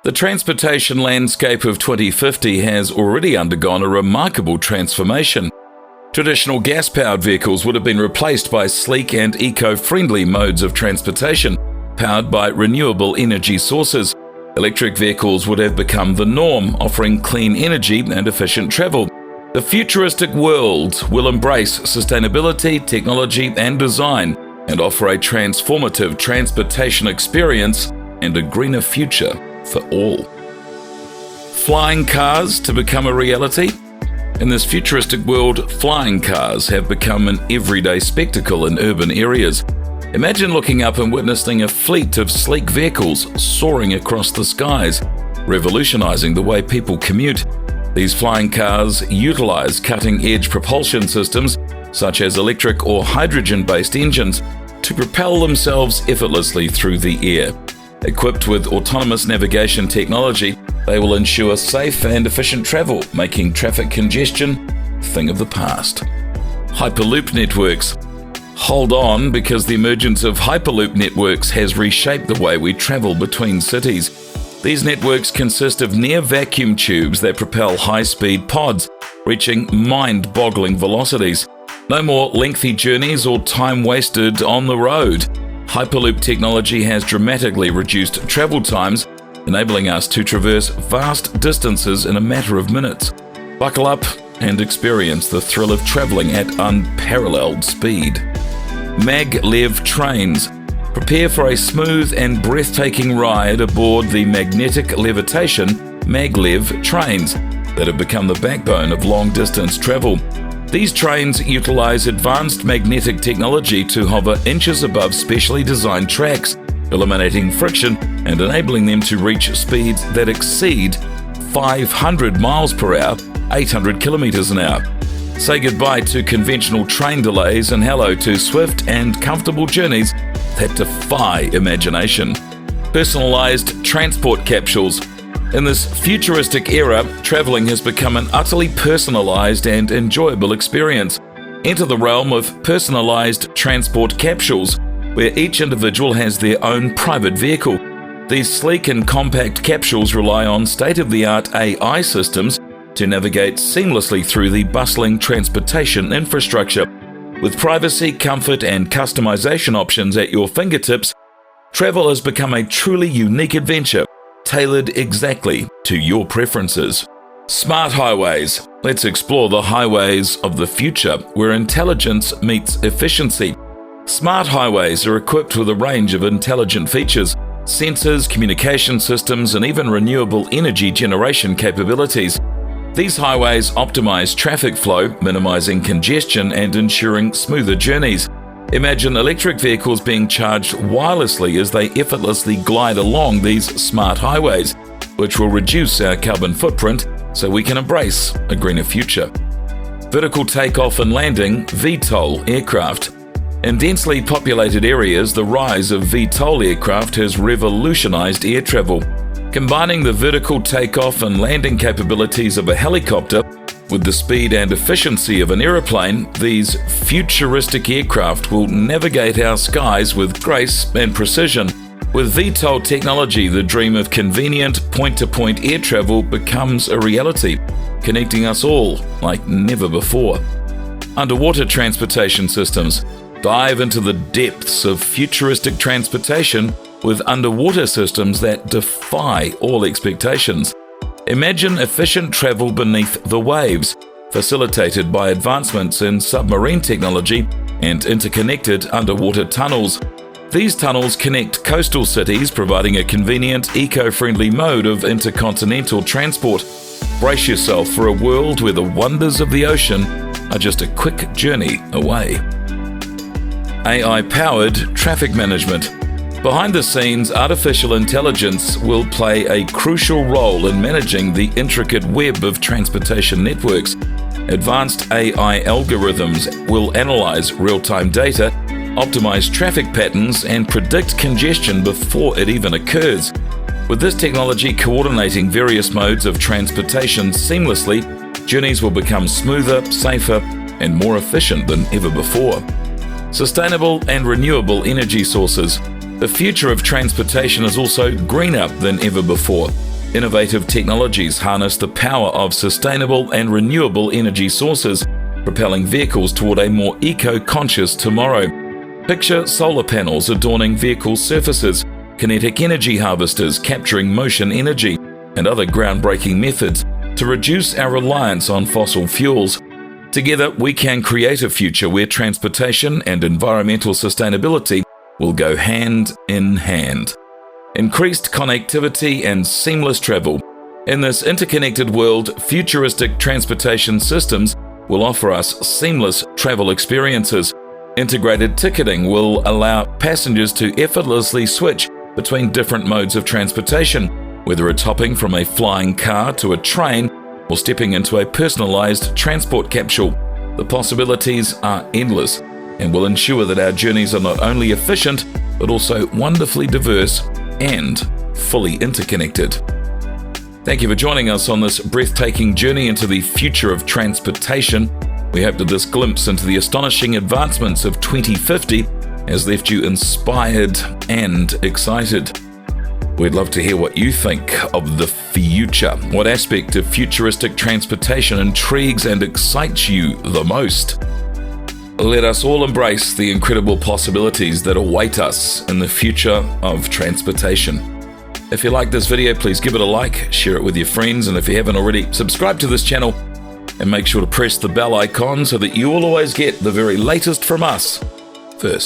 The transportation landscape of 2050 has already undergone a remarkable transformation. Traditional gas-powered vehicles would have been replaced by sleek and eco-friendly modes of transportation, powered by renewable energy sources. Electric vehicles would have become the norm, offering clean energy and efficient travel. The futuristic world will embrace sustainability, technology, and design, and offer a transformative transportation experience and a greener future for all. Flying cars to become a reality? In this futuristic world, flying cars have become an everyday spectacle in urban areas. Imagine looking up and witnessing a fleet of sleek vehicles soaring across the skies, revolutionizing the way people commute. These flying cars utilize cutting-edge propulsion systems, such as electric or hydrogen-based engines, to propel themselves effortlessly through the air. Equipped with autonomous navigation technology, they will ensure safe and efficient travel, making traffic congestion a thing of the past. Hyperloop networks. Hold on, because the emergence of Hyperloop networks has reshaped the way we travel between cities. These networks consist of near-vacuum tubes that propel high-speed pods, reaching mind-boggling velocities. No more lengthy journeys or time wasted on the road. Hyperloop technology has dramatically reduced travel times, enabling us to traverse vast distances in a matter of minutes. Buckle up and experience the thrill of traveling at unparalleled speed. Maglev trains. Prepare for a smooth and breathtaking ride aboard the magnetic levitation maglev trains that have become the backbone of long-distance travel. These trains utilize advanced magnetic technology to hover inches above specially designed tracks, eliminating friction and enabling them to reach speeds that exceed 500 miles per hour, 800 kilometers an hour. Say goodbye to conventional train delays and hello to swift and comfortable journeys that defy imagination. Personalized transport capsules. In this futuristic era, traveling has become an utterly personalized and enjoyable experience. Enter the realm of personalized transport capsules, where each individual has their own private vehicle. These sleek and compact capsules rely on state-of-the-art AI systems to navigate seamlessly through the bustling transportation infrastructure. With privacy, comfort, and customization options at your fingertips, travel has become a truly unique adventure, tailored exactly to your preferences. Smart highways. Let's explore the highways of the future, where intelligence meets efficiency. Smart highways are equipped with a range of intelligent features, sensors, communication systems, and even renewable energy generation capabilities. These highways optimize traffic flow, minimizing congestion and ensuring smoother journeys. Imagine electric vehicles being charged wirelessly as they effortlessly glide along these smart highways, which will reduce our carbon footprint so we can embrace a greener future. Vertical takeoff and landing (VTOL) aircraft. In densely populated areas, the rise of VTOL aircraft has revolutionized air travel. Combining the vertical takeoff and landing capabilities of a helicopter with the speed and efficiency of an aeroplane, these futuristic aircraft will navigate our skies with grace and precision. With VTOL technology, the dream of convenient point-to-point air travel becomes a reality, connecting us all like never before. Underwater transportation systems. Dive into the depths of futuristic transportation with underwater systems that defy all expectations. Imagine efficient travel beneath the waves, facilitated by advancements in submarine technology and interconnected underwater tunnels. These tunnels connect coastal cities, providing a convenient, eco-friendly mode of intercontinental transport. Brace yourself for a world where the wonders of the ocean are just a quick journey away. AI-powered traffic management. Behind the scenes, artificial intelligence will play a crucial role in managing the intricate web of transportation networks. Advanced AI algorithms will analyze real-time data, optimize traffic patterns, and predict congestion before it even occurs. With this technology coordinating various modes of transportation seamlessly, journeys will become smoother, safer, and more efficient than ever before. Sustainable and renewable energy sources. The future of transportation is also greener than ever before. Innovative technologies harness the power of sustainable and renewable energy sources, propelling vehicles toward a more eco-conscious tomorrow. Picture solar panels adorning vehicle surfaces, kinetic energy harvesters capturing motion energy, and other groundbreaking methods to reduce our reliance on fossil fuels. Together, we can create a future where transportation and environmental sustainability will go hand in hand. Increased connectivity and seamless travel. In this interconnected world, futuristic transportation systems will offer us seamless travel experiences. Integrated ticketing will allow passengers to effortlessly switch between different modes of transportation, whether it's hopping from a flying car to a train or stepping into a personalized transport capsule. The possibilities are endless and will ensure that our journeys are not only efficient, but also wonderfully diverse and fully interconnected. Thank you for joining us on this breathtaking journey into the future of transportation. We hope that this glimpse into the astonishing advancements of 2050 has left you inspired and excited. We'd love to hear what you think of the future. What aspect of futuristic transportation intrigues and excites you the most? Let us all embrace the incredible possibilities that await us in the future of transportation. If you like this video, please give it a like, share it with your friends, and if you haven't already, subscribe to this channel and make sure to press the bell icon so that you will always get the very latest from us first.